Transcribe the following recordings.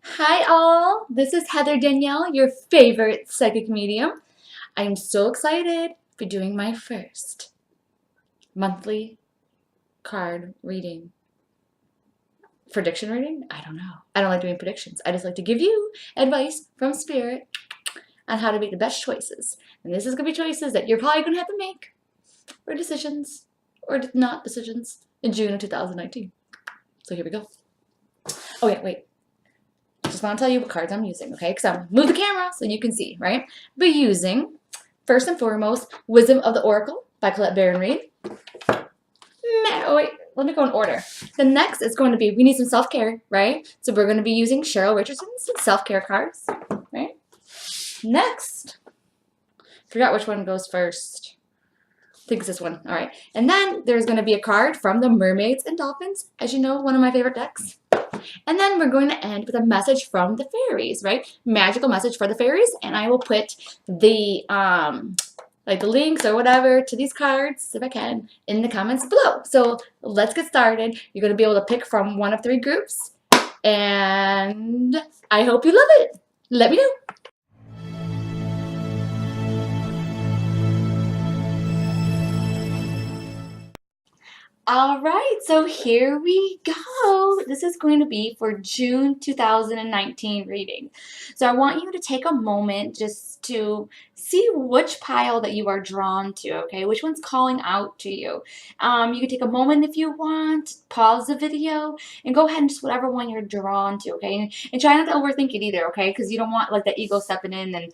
Hi all, this is Heather Danielle, your favorite psychic medium. I am so excited for doing my first monthly card reading. Prediction reading? I don't know. I don't like doing predictions. I just like to give you advice from spirit on how to make the best choices. And this is going to be choices that you're probably going to have to make, or decisions, or not decisions, in June of 2019. So here we go. Oh yeah, wait. Just want to tell you what cards I'm using, okay? Because I'm move the camera so you can see, right? Be using, first and foremost, Wisdom of the Oracle by Colette Baron Reed. Oh, wait, let me go in order. The next is going to be, we need some self-care, right? So we're going to be using Cheryl Richardson's self-care cards, right? Next, forgot which one goes first. I think it's this one. All right. And then there's going to be a card from the Mermaids and Dolphins. As you know, one of my favorite decks. And then we're going to end with a message from the fairies, right? Magical message for the fairies. And I will put the the links or whatever to these cards, if I can, in the comments below. So let's get started. You're going to be able to pick from one of three groups. And I hope you love it. Let me know. All right, so here we go. This is going to be for June 2019 reading. So I want you to take a moment just to see which pile that you are drawn to, okay? Which one's calling out to you. You can take a moment if you want, pause the video, and go ahead and just whatever one you're drawn to, okay? And try not to overthink it either, okay? Because you don't want like the ego stepping in and,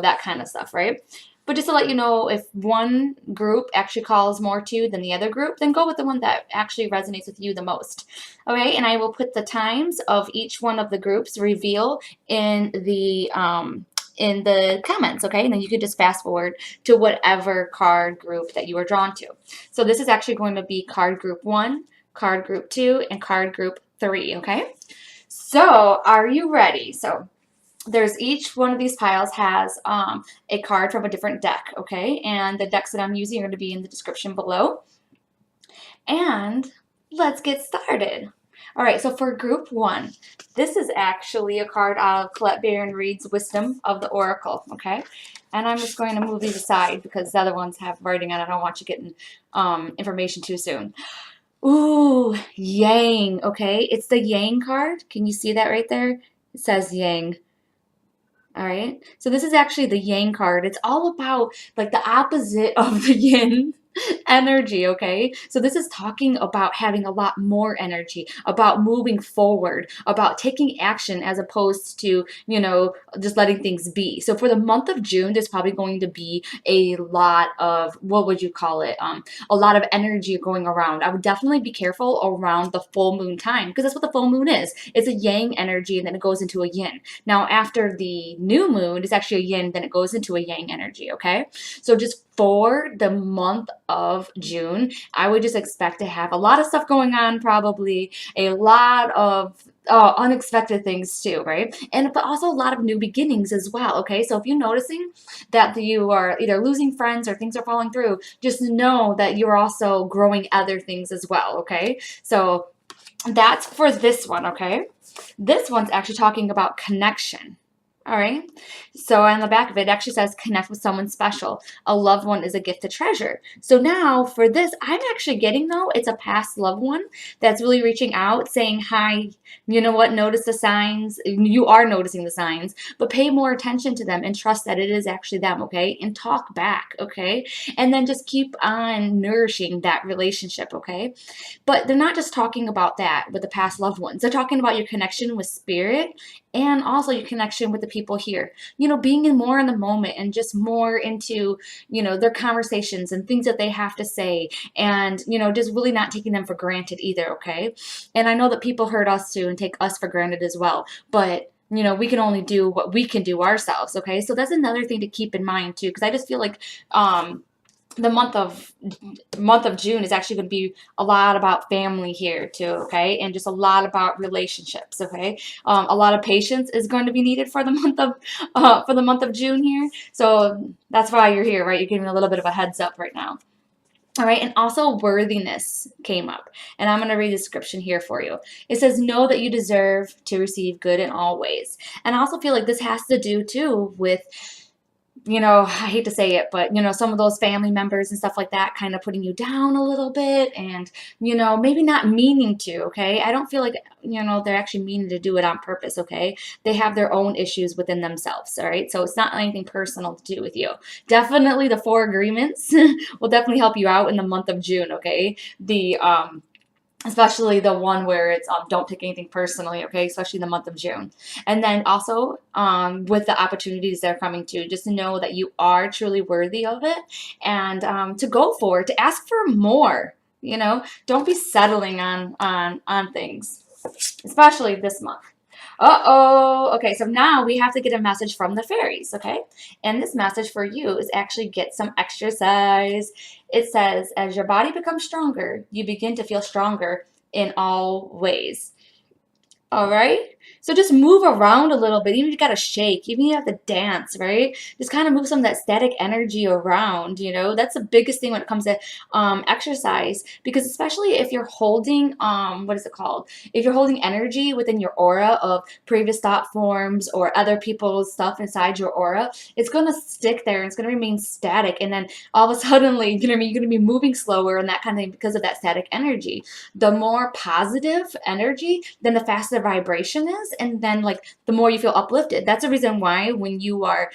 that kind of stuff, right? But just to let you know, if one group actually calls more to you than the other group, then go with the one that actually resonates with you the most. Okay, and I will put the times of each one of the groups reveal in the comments, okay? And then you can just fast forward to whatever card group that you are drawn to. So this is actually going to be card group 1, card group 2, and card group 3, okay? So are you ready? So there's each one of these piles has a card from a different deck, okay? And the decks that I'm using are going to be in the description below. And let's get started. All right, so for group 1, this is actually a card out of Colette Baron Reed's Wisdom of the Oracle, okay? And I'm just going to move these aside because the other ones have writing on it. I don't want you getting information too soon. Ooh, Yang, okay? It's the Yang card. Can you see that right there? It says Yang. All right. So this is actually the Yang card. It's all about like the opposite of the Yin energy, okay? So this is talking about having a lot more energy, about moving forward, about taking action as opposed to, just letting things be. So for the month of June, there's probably going to be a lot of, what would you call it? A lot of energy going around. I would definitely be careful around the full moon time because that's what the full moon is. It's a Yang energy and then it goes into a Yin. Now after the new moon, it's actually a Yin, then it goes into a Yang energy, okay? So just for the month of June, I would just expect to have a lot of stuff going on, probably a lot of unexpected things too, right? But also a lot of new beginnings as well, okay? So if you're noticing that you are either losing friends or things are falling through, just know that you're also growing other things as well, okay? So that's for this one, okay? This one's actually talking about connection. All right. So on the back of it, actually says connect with someone special. A loved one is a gift to treasure. So now for this, I'm actually getting, though, it's a past loved one that's really reaching out saying, hi, you know what, notice the signs. You are noticing the signs, but pay more attention to them and trust that it is actually them, okay? And talk back, okay? And then just keep on nourishing that relationship, okay? But they're not just talking about that with the past loved ones. They're talking about your connection with spirit and also your connection with the people here. Being more in the moment and just more into, their conversations and things that they have to say and, just really not taking them for granted either, okay? And I know that people hurt us too and take us for granted as well, but we can only do what we can do ourselves, okay? So that's another thing to keep in mind too, because I just feel like the month of June is actually going to be a lot about family here too, okay, and just a lot about relationships, okay. A lot of patience is going to be needed for the month of June here, so that's why you're here, right? You're getting a little bit of a heads up right now. All right, and also worthiness came up. And I'm going to read the description here for you. It says, know that you deserve to receive good in all ways. And I also feel like this has to do too with, I hate to say it, but, some of those family members and stuff like that kind of putting you down a little bit and, maybe not meaning to, okay? I don't feel like, they're actually meaning to do it on purpose, okay? They have their own issues within themselves, all right? So it's not anything personal to do with you. Definitely the 4 agreements will definitely help you out in the month of June, okay? Especially the one where it's don't take anything personally, okay? Especially in the month of June. And then also with the opportunities that are coming to, just to know that you are truly worthy of it and to go for it, to ask for more. Don't be settling on things, especially this month. Uh-oh. Okay, so now we have to get a message from the fairies, okay? And this message for you is actually get some exercise. It says, as your body becomes stronger, you begin to feel stronger in all ways. All right. So just move around a little bit. Even if you got to shake, even if you have to dance, right? Just kind of move some of that static energy around, That's the biggest thing when it comes to exercise. Because especially if you're holding, what is it called? If you're holding energy within your aura of previous thought forms or other people's stuff inside your aura, it's going to stick there and it's going to remain static. And then all of a sudden, you're going to be moving slower and that kind of thing because of that static energy. The more positive energy, then the faster vibration is, and then the more you feel uplifted. That's the reason why when you are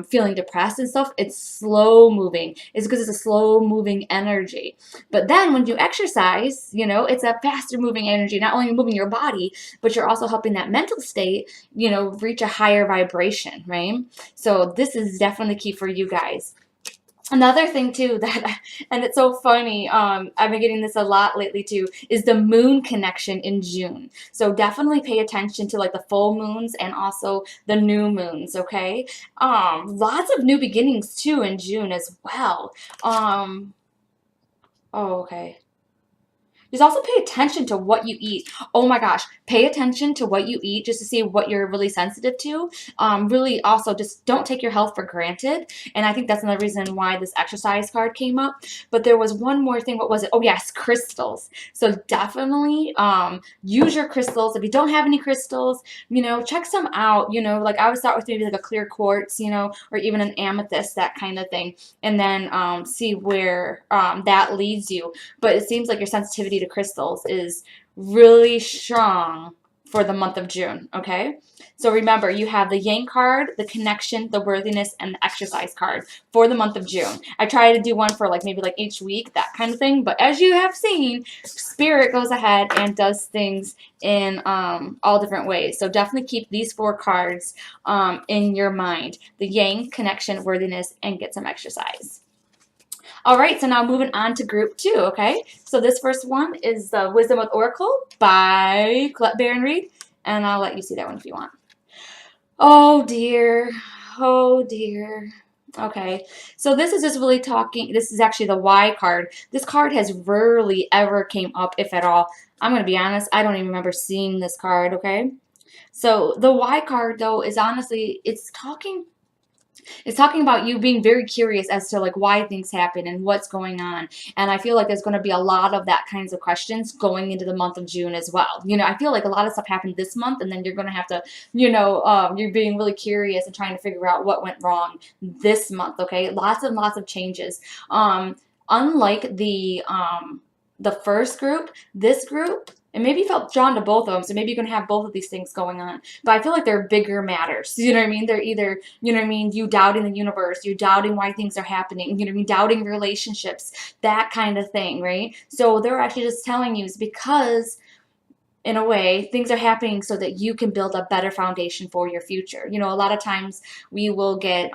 feeling depressed and stuff, it's slow moving. It's because it's a slow moving energy. But then when you exercise, it's a faster moving energy. Not only moving your body, but you're also helping that mental state, reach a higher vibration, right? So this is definitely key for you guys. Another thing too and it's so funny, I've been getting this a lot lately too, is the moon connection in June. So definitely pay attention to the full moons and also the new moons, okay? Lots of new beginnings too in June as well. Oh, okay. Just also pay attention to what you eat. Oh my gosh, pay attention to what you eat just to see what you're really sensitive to. Really also just don't take your health for granted. And I think that's another reason why this exercise card came up. But there was one more thing. What was it? Oh yes, crystals. So definitely use your crystals. If you don't have any crystals, check some out. I would start with maybe a clear quartz, or even an amethyst, that kind of thing. And then see where that leads you. But it seems like your sensitivity to crystals is really strong for the month of June, okay? So remember, you have the Yang card, the connection, the worthiness, and the exercise card for the month of June. I try to do one for maybe each week, that kind of thing. But as you have seen, Spirit goes ahead and does things in all different ways. So definitely keep these 4 cards in your mind. The Yang, connection, worthiness, and get some exercise. All right, so now moving on to group 2, okay? So this first one is the Wisdom with Oracle by Colette Baron Reed, and I'll let you see that one if you want. Oh dear, oh dear. Okay, so this is just really talking, this is actually the Y card. This card has rarely ever came up, if at all. I'm going to be honest, I don't even remember seeing this card, okay? So the Y card, though, is honestly, it's talking about you being very curious as to why things happen and what's going on. And I feel like there's going to be a lot of that kinds of questions going into the month of June as well. I feel like a lot of stuff happened this month, and then you're going to have to, you're being really curious and trying to figure out what went wrong this month. Okay, lots and lots of changes. Unlike the first group, this group, and maybe you felt drawn to both of them, so maybe you can have both of these things going on. But I feel like they're bigger matters. You know what I mean? They're either, you doubting the universe, you doubting why things are happening, doubting relationships, that kind of thing, right? So they're actually just telling you it's because, in a way, things are happening so that you can build a better foundation for your future. A lot of times we will get,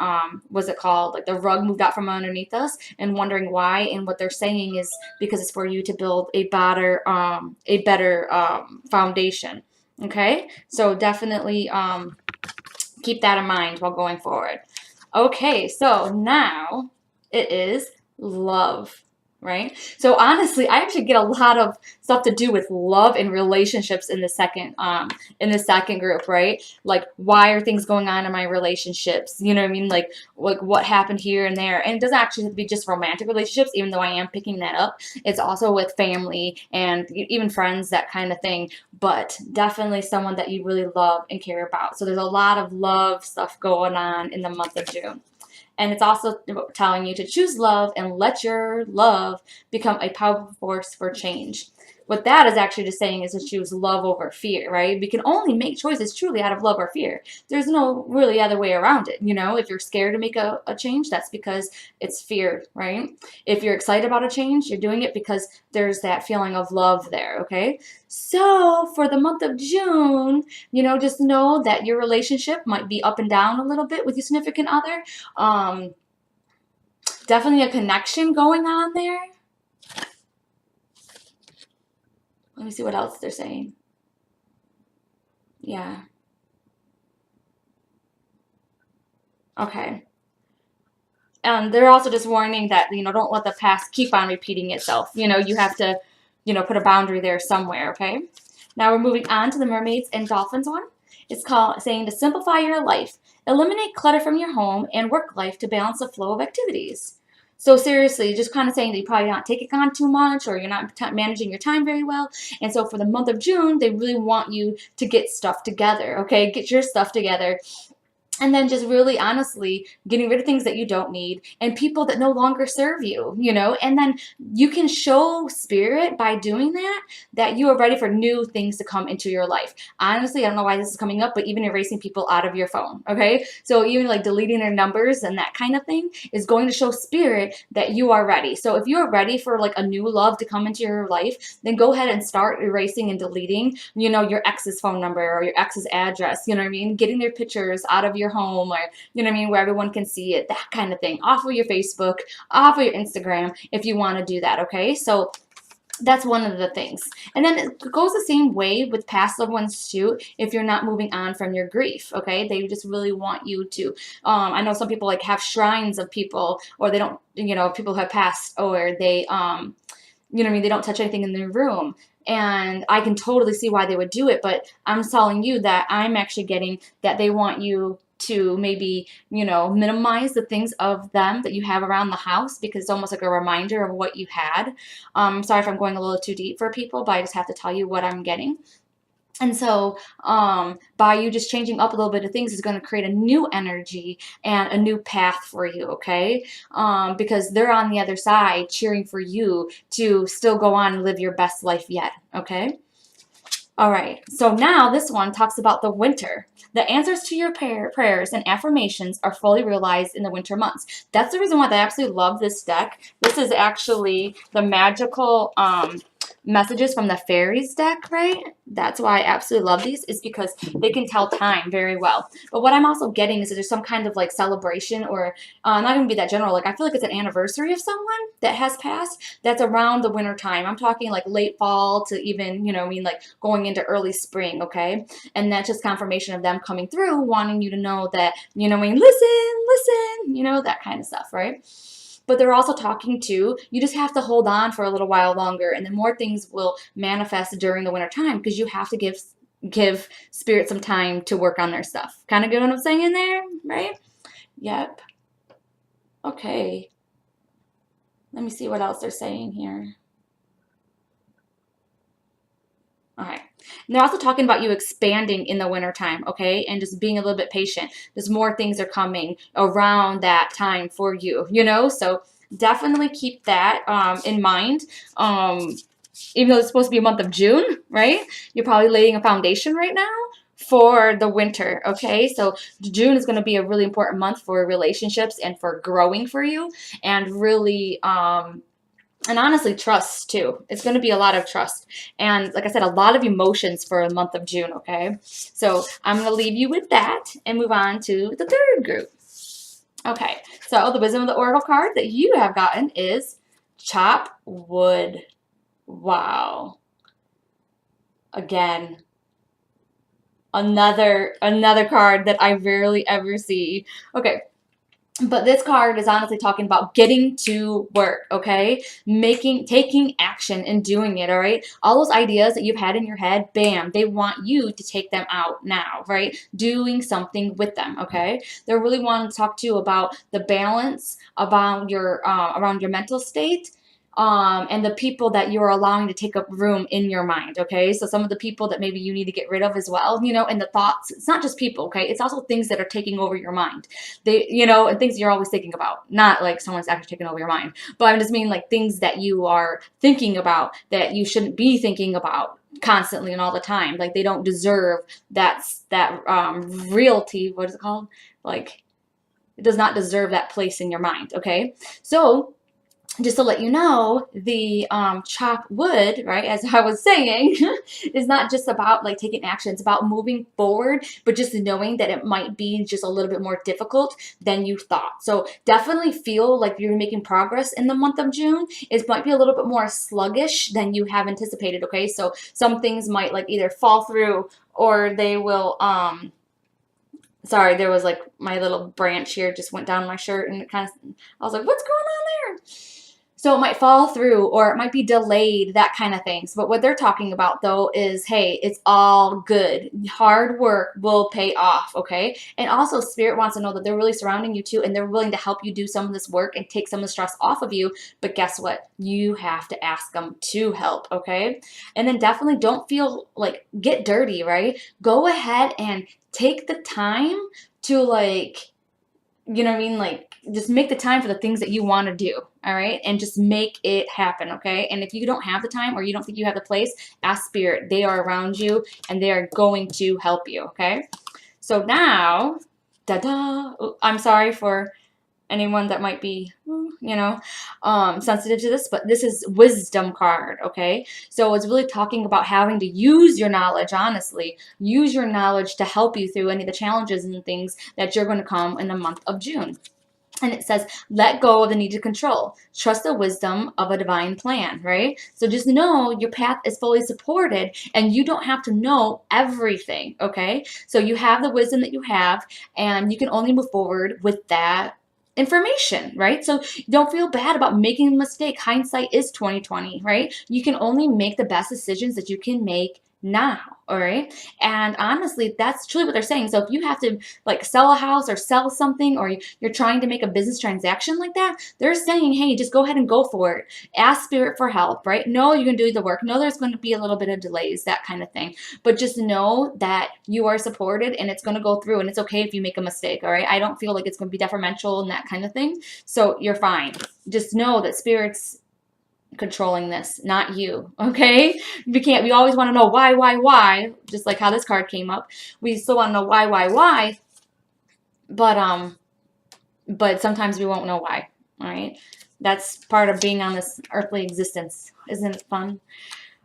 what's it called? The rug moved out from underneath us and wondering why. And what they're saying is because it's for you to build a better foundation. Okay? So definitely keep that in mind while going forward. Okay, so now it is love, right? So honestly, I actually get a lot of stuff to do with love and relationships in the second group, right? Like, why are things going on in my relationships? You know what I mean? Like what happened here and there. And it doesn't actually have to be just romantic relationships, even though I am picking that up. It's also with family and even friends, that kind of thing. But definitely someone that you really love and care about. So there's a lot of love stuff going on in the month of June. And it's also telling you to choose love and let your love become a powerful force for change. What that is actually just saying is to choose love over fear, right? We can only make choices truly out of love or fear. There's no really other way around it. You know, if you're scared to make a change, that's because it's fear, right? If you're excited about a change, you're doing it because there's that feeling of love there, okay? So for the month of June, you know, just know that your relationship might be up and down a little bit with your significant other. Um, Definitely a connection going on there. Let me see what else they're saying. Yeah. Okay. They're also just warning that, you know, don't let the past keep on repeating itself. You know, you have to, you know, put a boundary there somewhere, okay? Now we're moving on to the mermaids and dolphins one. It's called saying to simplify your life, eliminate clutter from your home and work life to balance the flow of activities. So seriously, just kind of saying that you probably not taking on too much or you're not managing your time very well. And so for the month of June, they really want you to get stuff together, okay? Get your stuff together, and then just really honestly getting rid of things that you don't need and people that no longer serve you, you know. And then you can show spirit by doing that, that you are ready for new things to come into your life. Honestly, I don't know why this is coming up, but even erasing people out of your phone, okay? So even like deleting their numbers and that kind of thing is going to show spirit that you are ready. So if you are ready for like a new love to come into your life, then go ahead and start erasing and deleting, you know, your ex's phone number or your ex's address, you know what I mean? Getting their pictures out of your home, or you know what I mean, where everyone can see it, that kind of thing, off of your Facebook, off of your Instagram, if you want to do that, okay? So that's one of the things. And then it goes the same way with past loved ones too, if you're not moving on from your grief, okay? They just really want you to, I know some people like have shrines of people, or they don't, you know, people have passed, or they, you know what I mean, they don't touch anything in their room. And I can totally see why they would do it, but I'm telling you that I'm actually getting that they want you to maybe, you know, minimize the things of them that you have around the house, because it's almost like a reminder of what you had. Sorry if I'm going a little too deep for people, but I just have to tell you what I'm getting. And so, by you just changing up a little bit of things is going to create a new energy and a new path for you, okay? Because they're on the other side cheering for you to still go on and live your best life yet, okay? All right, so now this one talks about the winter. The answers to your prayers and affirmations are fully realized in the winter months. That's the reason why I absolutely love this deck. This is actually the magical messages from the fairies deck, right? That's why I absolutely love these, is because they can tell time very well. But what I'm also getting is that there's some kind of like celebration, or not going to be that general. Like, I feel like it's an anniversary of someone that has passed that's around the winter time. I'm talking like late fall to even, you know, I mean, like going into early spring, okay? And that's just confirmation of them coming through, wanting you to know that, you know, I mean, listen, you know, that kind of stuff, right? But they're also talking to you, just have to hold on for a little while longer, and then more things will manifest during the winter time, because you have to give spirit some time to work on their stuff. Kind of get what I'm saying there, right? Yep. Okay. Let me see what else they're saying here. All right. And they're also talking about you expanding in the wintertime, okay? And just being a little bit patient. There's more things are coming around that time for you, you know? So definitely keep that in mind. Even though it's supposed to be a month of June, right? You're probably laying a foundation right now for the winter, okay? So June is going to be a really important month for relationships and for growing for you, and really and honestly, trust too. It's going to be a lot of trust. And like I said, a lot of emotions for the month of June, okay? So I'm going to leave you with that and move on to the third group. Okay, so the wisdom of the oracle card that you have gotten is chop wood. Wow. Again, another card that I rarely ever see. Okay, But this card is honestly talking about getting to work, okay? Taking action and doing it, all right? All those ideas that you've had in your head, bam, they want you to take them out now, right? Doing something with them, okay? They're really wanting to talk to you about the balance around your mental state, and the people that you're allowing to take up room in your mind, okay? So some of the people that maybe you need to get rid of as well, and the thoughts, it's not just people, okay? It's also things that are taking over your mind. And things you're always thinking about, not like someone's actually taking over your mind, but I just mean like things that you are thinking about that you shouldn't be thinking about constantly and all the time. Like they don't deserve that realty, what is it called? Like it does not deserve that place in your mind, okay? So just to let you know, the chop wood, right, as I was saying, is not just about like taking action. It's about moving forward, but just knowing that it might be just a little bit more difficult than you thought. So definitely feel like you're making progress in the month of June. It might be a little bit more sluggish than you have anticipated, okay? So some things might like either fall through or they will sorry, there was like my little branch here just went down my shirt and I was like, what's going on there? So it might fall through or it might be delayed, that kind of things. But what they're talking about though is, hey, it's all good. Hard work will pay off, okay? And also Spirit wants to know that they're really surrounding you too and they're willing to help you do some of this work and take some of the stress off of you. But guess what? You have to ask them to help, okay? And then definitely don't feel like get dirty, right? Go ahead and take the time to like, you know what I mean? Like, just make the time for the things that you want to do, all right? And just make it happen, okay? And if you don't have the time or you don't think you have the place, ask Spirit. They are around you and they are going to help you, okay? So now, I'm sorry for anyone that might be, sensitive to this, but this is wisdom card, okay? So it's really talking about having to use your knowledge, honestly. Use your knowledge to help you through any of the challenges and things that you're going to come in the month of June. And it says, let go of the need to control. Trust the wisdom of a divine plan, right? So just know your path is fully supported and you don't have to know everything, okay? So you have the wisdom that you have and you can only move forward with that information, right? So don't feel bad about making a mistake. Hindsight is 2020, right? You can only make the best decisions that you can make now, all right? And honestly, that's truly what they're saying. So if you have to like sell a house or sell something or you're trying to make a business transaction like that, they're saying, hey, just go ahead and go for it. Ask Spirit for help, right? Know you can do the work. Know there's going to be a little bit of delays, that kind of thing. But just know that you are supported and it's going to go through and it's okay if you make a mistake, all right? I don't feel like it's going to be detrimental and that kind of thing. So you're fine. Just know that Spirit's controlling this, not you, okay? We always want to know why, just like how this card came up. We still want to know why, but sometimes we won't know why, all right? That's part of being on this earthly existence. Isn't it fun?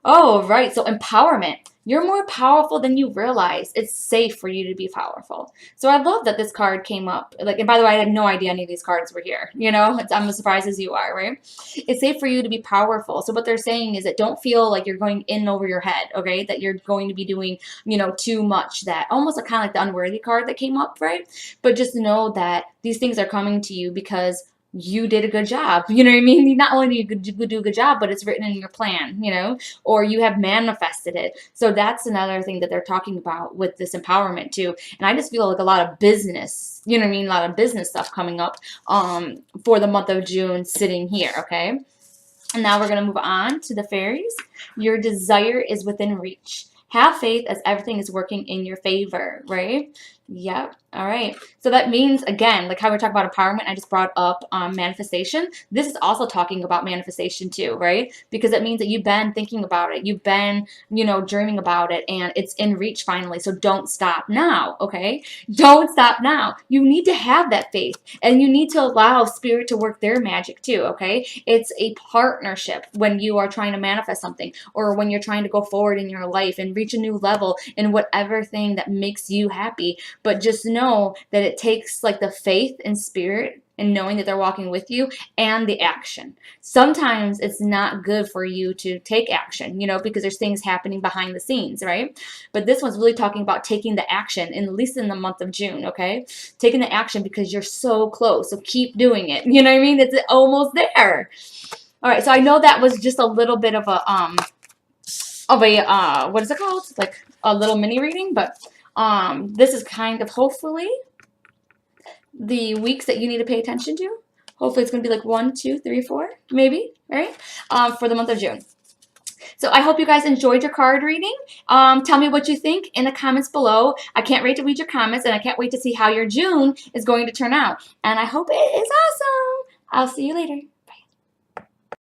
Oh, right. So empowerment. You're more powerful than you realize. It's safe for you to be powerful. So I love that this card came up. Like, and by the way, I had no idea any of these cards were here. I'm as surprised as you are, right? It's safe for you to be powerful. So what they're saying is that don't feel like you're going in over your head, okay? That you're going to be doing, too much. That almost kind of like the unworthy card that came up, right? But just know that these things are coming to you because you did a good job. You know what I mean? Not only do you do a good job, but it's written in your plan, or you have manifested it. So that's another thing that they're talking about with this empowerment too. And I just feel like a lot of business, a lot of business stuff coming up for the month of June sitting here, okay? And now we're going to move on to the fairies. Your desire is within reach. Have faith as everything is working in your favor, right? Yep. All right. So that means, again, like how we're talking about empowerment, I just brought up manifestation. This is also talking about manifestation too, right? Because it means that you've been thinking about it. You've been, dreaming about it and it's in reach finally. So don't stop now, okay? Don't stop now. You need to have that faith and you need to allow Spirit to work their magic too, okay? It's a partnership when you are trying to manifest something or when you're trying to go forward in your life and reach a new level in whatever thing that makes you happy. But just know that it takes like the faith and Spirit and knowing that they're walking with you, and the action. Sometimes it's not good for you to take action, you know, because there's things happening behind the scenes, right? But this one's really talking about taking the action, at least in the month of June, okay? Taking the action because you're so close. So keep doing it. You know what I mean? It's almost there. All right, so I know that was just a little bit of a what is it called? Like a little mini reading, but this is kind of hopefully the weeks that you need to pay attention to. Hopefully it's going to be like 1, 2, 3, 4, maybe, right? For the month of June. So I hope you guys enjoyed your card reading. Tell me what you think in the comments below. I can't wait to read your comments, and I can't wait to see how your June is going to turn out. And I hope it is awesome. I'll see you later.